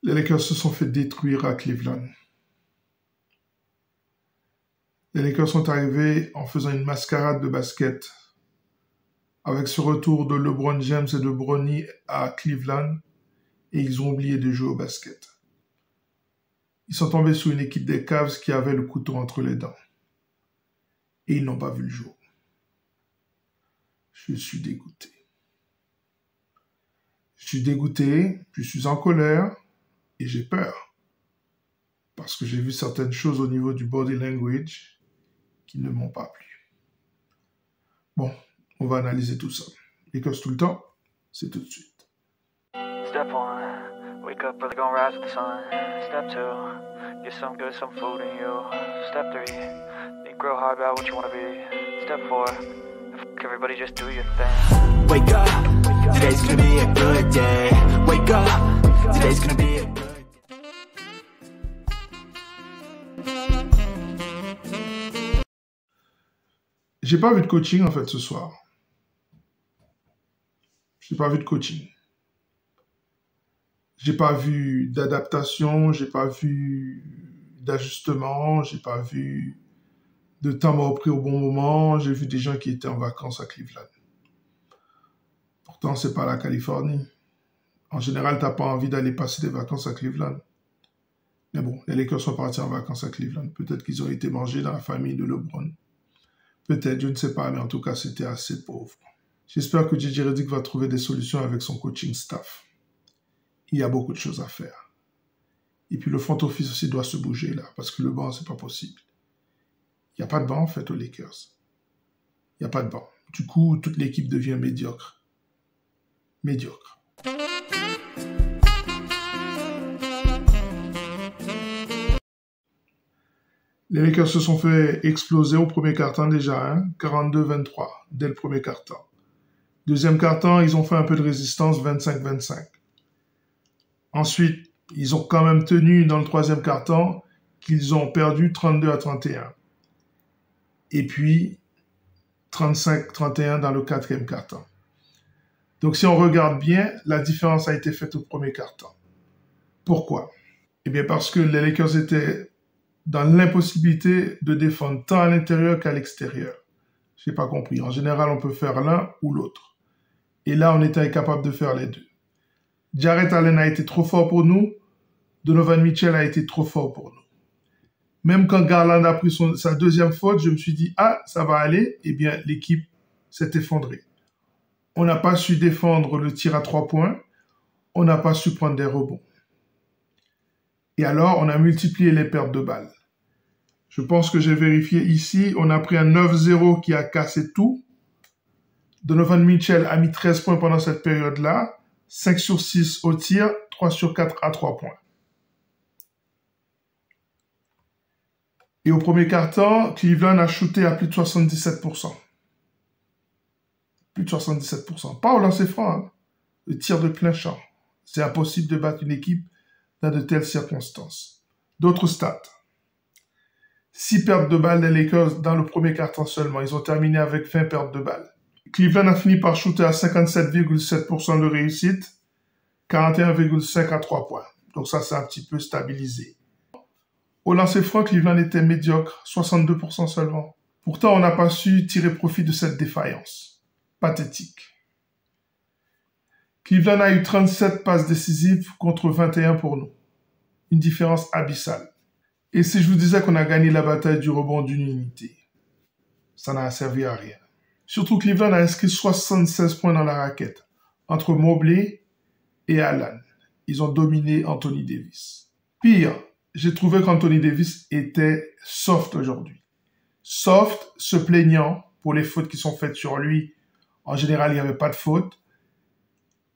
Les Lakers se sont fait détruire à Cleveland. Les Lakers sont arrivés en faisant une mascarade de basket. Avec ce retour de LeBron James et de Bronny à Cleveland, et ils ont oublié de jouer au basket. Ils sont tombés sur une équipe des Cavs qui avait le couteau entre les dents. Et ils n'ont pas vu le jour. Je suis dégoûté. Je suis dégoûté, je suis en colère et j'ai peur. Parce que j'ai vu certaines choses au niveau du body language qui ne m'ont pas plu. Bon, on va analyser tout ça. Lakers tout le temps, c'est tout de suite. Step 1, wake up early, gonna rise with the sun. Step 2, get some good, some food in you. Step 3, think real hard about what you wanna be. Step 4, everybody just do your thing. Wake up, today's gonna be a good day. Wake up, today's gonna be a good day. J'ai pas vu de coaching en fait ce soir. J'ai pas vu de coaching. J'ai pas vu d'adaptation, j'ai pas vu d'ajustement, j'ai pas vu de temps mort pris au bon moment. J'ai vu des gens qui étaient en vacances à Cleveland. Pourtant, c'est pas la Californie. En général, t'as pas envie d'aller passer des vacances à Cleveland. Mais bon, les Lakers sont partis en vacances à Cleveland. Peut-être qu'ils ont été mangés dans la famille de LeBron. Peut-être, je ne sais pas, mais en tout cas, c'était assez pauvre. J'espère que JJ Redick va trouver des solutions avec son coaching staff. Il y a beaucoup de choses à faire. Et puis le front office aussi doit se bouger là, parce que le banc, c'est pas possible. Il n'y a pas de banc en fait aux Lakers. Il n'y a pas de banc. Du coup, toute l'équipe devient médiocre. Médiocre. Les Lakers se sont fait exploser au premier quart-temps déjà, 42-23, dès le premier quart-temps. Deuxième quart-temps, ils ont fait un peu de résistance, 25-25. Ensuite, ils ont quand même tenu dans le troisième quart-temps qu'ils ont perdu 32-31. Et puis, 35-31 dans le quatrième quart-temps. Donc, si on regarde bien, la différence a été faite au premier quart-temps. Pourquoi? Eh bien, parce que les Lakers étaient dans l'impossibilité de défendre tant à l'intérieur qu'à l'extérieur. Je n'ai pas compris. En général, on peut faire l'un ou l'autre. Et là, on était incapable de faire les deux. Jarrett Allen a été trop fort pour nous. Donovan Mitchell a été trop fort pour nous. Même quand Garland a pris sa deuxième faute, je me suis dit, ah, ça va aller. Eh bien, l'équipe s'est effondrée. On n'a pas su défendre le tir à 3 points. On n'a pas su prendre des rebonds. Et alors, on a multiplié les pertes de balles. Je pense que j'ai vérifié ici. On a pris un 9-0 qui a cassé tout. Donovan Mitchell a mis 13 points pendant cette période-là. 5 sur 6 au tir, 3 sur 4 à 3 points. Et au premier quart-temps, Cleveland a shooté à plus de 77%. Plus de 77%. Pas au lancer franc, hein. Le tir de plein champ. C'est impossible de battre une équipe dans de telles circonstances. D'autres stats. 6 pertes de balles des Lakers dans le premier quart-temps seulement. Ils ont terminé avec 20 pertes de balles. Cleveland a fini par shooter à 57,7% de réussite, 41,5 à 3 points. Donc ça, c'est un petit peu stabilisé. Au lancer franc, Cleveland était médiocre, 62% seulement. Pourtant, on n'a pas su tirer profit de cette défaillance. Pathétique. Cleveland a eu 37 passes décisives contre 21 pour nous. Une différence abyssale. Et si je vous disais qu'on a gagné la bataille du rebond d'une unité, ça n'a servi à rien. Surtout Cleveland a inscrit 76 points dans la raquette, entre Mobley et Allen. Ils ont dominé Anthony Davis. Pire, j'ai trouvé qu'Anthony Davis était soft aujourd'hui. Soft, se plaignant pour les fautes qui sont faites sur lui. En général, il n'y avait pas de faute.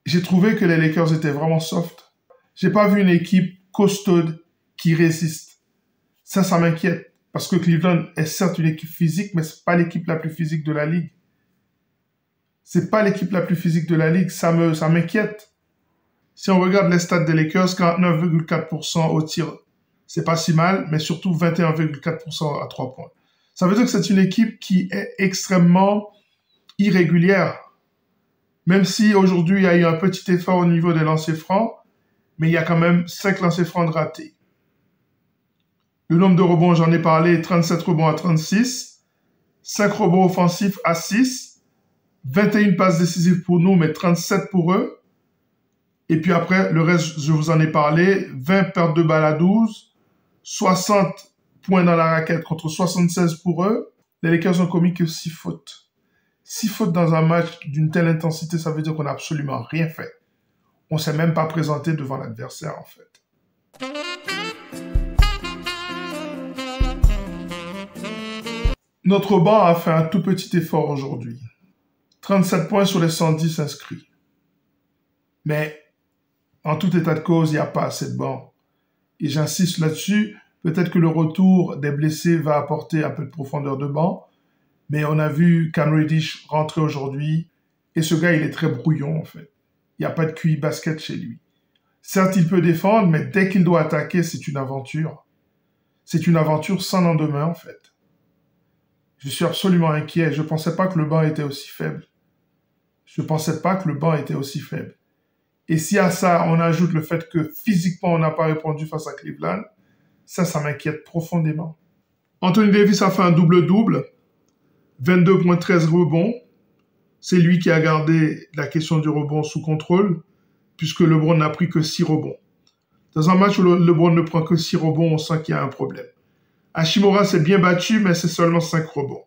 J'ai trouvé que les Lakers étaient vraiment soft. J'ai pas vu une équipe costaude qui résiste. Ça m'inquiète. Parce que Cleveland est certes une équipe physique, mais c'est pas l'équipe la plus physique de la ligue. C'est pas l'équipe la plus physique de la ligue. Ça m'inquiète. Si on regarde les stats des Lakers, 49,4% au tir, c'est pas si mal, mais surtout 21,4% à 3 points. Ça veut dire que c'est une équipe qui est extrêmement irrégulière. Même si aujourd'hui il y a eu un petit effort au niveau des lancers francs, mais il y a quand même 5 lancers francs de ratés. Le nombre de rebonds, j'en ai parlé, 37 rebonds à 36, 5 rebonds offensifs à 6, 21 passes décisives pour nous, mais 37 pour eux. Et puis après, le reste, je vous en ai parlé, 20 pertes de balles à 12, 60 points dans la raquette contre 76 pour eux. Les Lakers ont commis que 6 fautes. 6 fautes dans un match d'une telle intensité, ça veut dire qu'on n'a absolument rien fait. On ne s'est même pas présenté devant l'adversaire, en fait. Notre banc a fait un tout petit effort aujourd'hui. 37 points sur les 110 inscrits. Mais en tout état de cause, il n'y a pas assez de banc. Et j'insiste là-dessus, peut-être que le retour des blessés va apporter un peu de profondeur de banc. Mais on a vu Cam Reddish rentrer aujourd'hui. Et ce gars, il est très brouillon, en fait. Il n'y a pas de QI basket chez lui. Certes, il peut défendre, mais dès qu'il doit attaquer, c'est une aventure. C'est une aventure sans lendemain, en fait. Je suis absolument inquiet. Je ne pensais pas que le banc était aussi faible. Je ne pensais pas que le banc était aussi faible. Et si à ça, on ajoute le fait que physiquement, on n'a pas répondu face à Cleveland, ça m'inquiète profondément. Anthony Davis a fait un double-double, 22 points, 13 rebonds. C'est lui qui a gardé la question du rebond sous contrôle, puisque LeBron n'a pris que 6 rebonds. Dans un match où LeBron ne prend que 6 rebonds, on sent qu'il y a un problème. Hachimura s'est bien battu, mais c'est seulement 5 rebonds.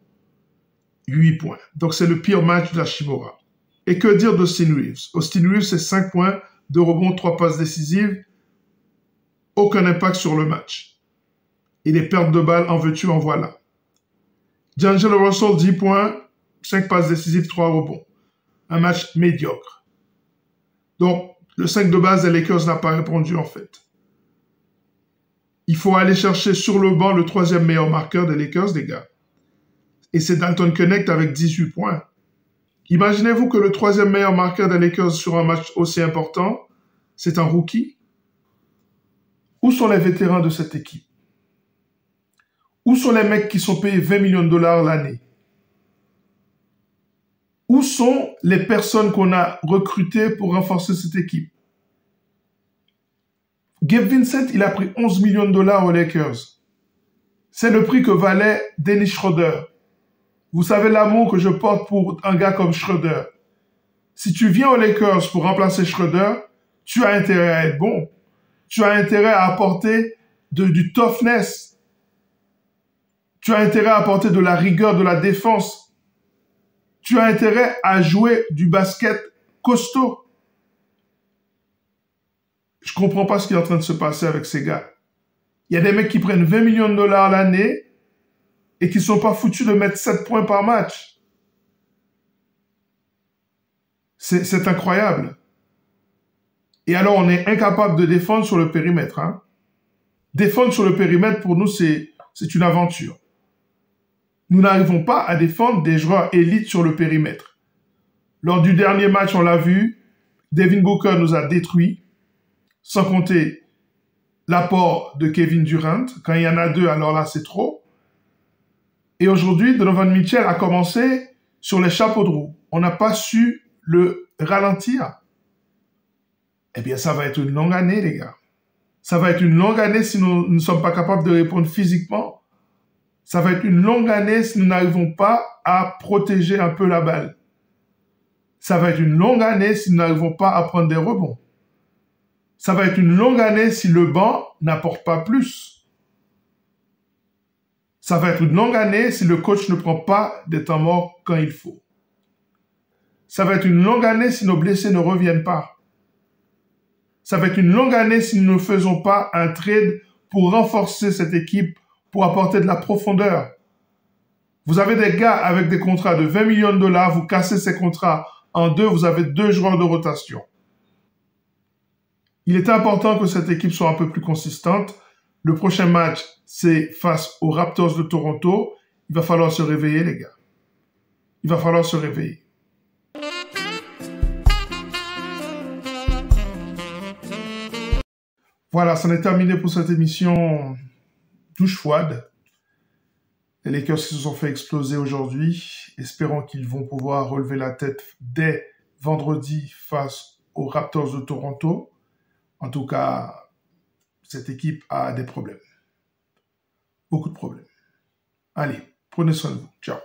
8 points. Donc c'est le pire match d'Hachimura. Et que dire d'Austin Reeves? Austin Reeves, c'est 5 points, 2 rebonds, 3 passes décisives. Aucun impact sur le match. Et les pertes de balles, en veux-tu, en voilà. D'Angelo Russell, 10 points, 5 passes décisives, 3 rebonds. Un match médiocre. Donc, le 5 de base des Lakers n'a pas répondu, en fait. Il faut aller chercher sur le banc le 3e meilleur marqueur des Lakers, les gars. Et c'est Dalton Knecht avec 18 points. Imaginez-vous que le 3e meilleur marqueur des Lakers sur un match aussi important, c'est un rookie. Où sont les vétérans de cette équipe? Où sont les mecs qui sont payés 20 millions de dollars l'année? Où sont les personnes qu'on a recrutées pour renforcer cette équipe? Gabe Vincent, il a pris 11 millions de dollars aux Lakers. C'est le prix que valait Dennis Schroeder. Vous savez l'amour que je porte pour un gars comme Schroeder. Si tu viens aux Lakers pour remplacer Schroeder, tu as intérêt à être bon. Tu as intérêt à apporter du toughness. Tu as intérêt à apporter de la rigueur, de la défense. Tu as intérêt à jouer du basket costaud. Je comprends pas ce qui est en train de se passer avec ces gars. Il y a des mecs qui prennent 20 millions de dollars l'année et qui sont pas foutus de mettre 7 points par match. C'est incroyable. Et alors, on est incapable de défendre sur le périmètre. Hein. Défendre sur le périmètre, pour nous, c'est une aventure. Nous n'arrivons pas à défendre des joueurs élites sur le périmètre. Lors du dernier match, on l'a vu, Devin Booker nous a détruits, sans compter l'apport de Kevin Durant. Quand il y en a 2, alors là, c'est trop. Et aujourd'hui, Donovan Mitchell a commencé sur les chapeaux de roue. On n'a pas su le ralentir. Eh bien, ça va être une longue année, les gars. Ça va être une longue année si nous ne sommes pas capables de répondre physiquement. Ça va être une longue année si nous n'arrivons pas à protéger un peu la balle. Ça va être une longue année si nous n'arrivons pas à prendre des rebonds. Ça va être une longue année si le banc n'apporte pas plus. Ça va être une longue année si le coach ne prend pas des temps morts quand il faut. Ça va être une longue année si nos blessés ne reviennent pas. Ça va être une longue année si nous ne faisons pas un trade pour renforcer cette équipe, pour apporter de la profondeur. Vous avez des gars avec des contrats de 20 millions de dollars, vous cassez ces contrats en 2, vous avez 2 joueurs de rotation. Il est important que cette équipe soit un peu plus consistante. Le prochain match, c'est face aux Raptors de Toronto. Il va falloir se réveiller, les gars. Il va falloir se réveiller. Voilà, c'en est terminé pour cette émission douche froide. Les Lakers qui se sont fait exploser aujourd'hui. Espérons qu'ils vont pouvoir relever la tête dès vendredi face aux Raptors de Toronto. En tout cas, cette équipe a des problèmes. Beaucoup de problèmes. Allez, prenez soin de vous. Ciao.